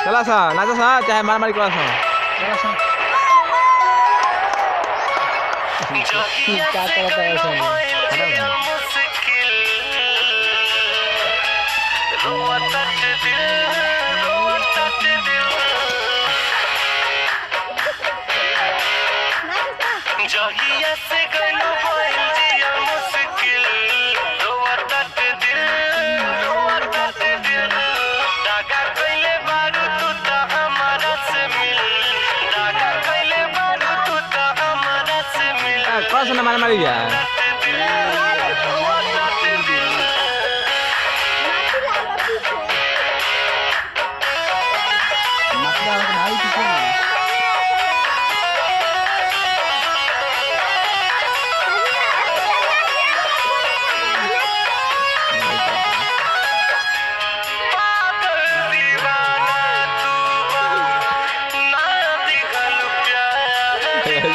चला सा नाचा सा चाहे मार मारी करा सा चला सा क्या करता है ऐसा जहिया से गलो भइल जिया मुश्किल रोवत दिल दागा कइले बारू तू त हमारा से मिल दागा कइले बारू तू त हमारा से मिल कौन सा मार मारी यार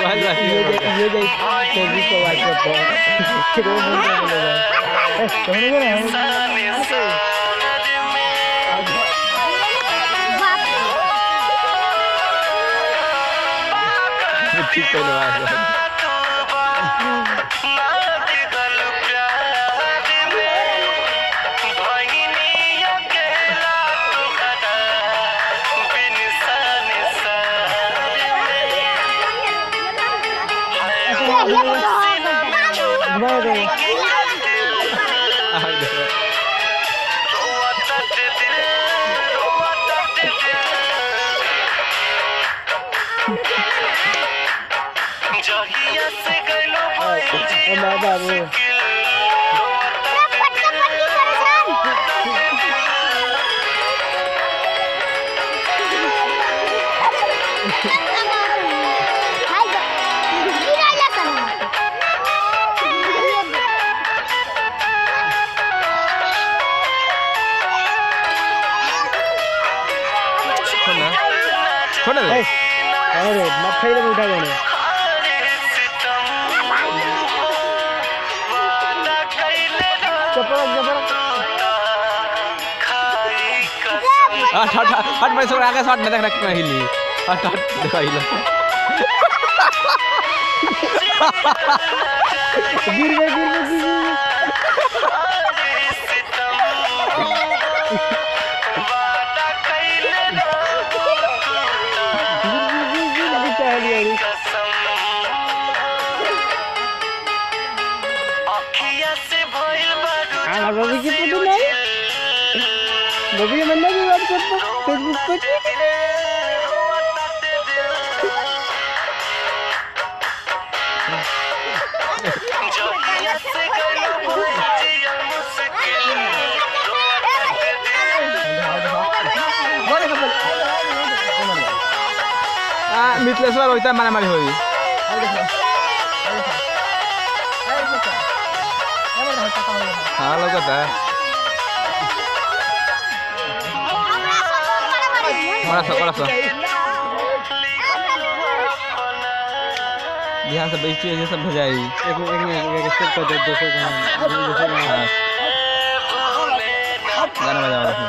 ये फेसबुक को व्हाट्सएप पर ठीक पहले छोड़ दे अरे मत खाई रे उठा देने हट हट हट मैं सब आगे शॉट में देख रहा हिली हट हट देखो हिला गिर गए बबी की फोटो नहीं बबी मैंने भी व्हाट्सएप पर फेसबुक पर मिथलेश्वर होता मारा मारी हुई हाँ लगता है बड़ा सा ध्यान से बेचती है सब भेजाई गाना बजा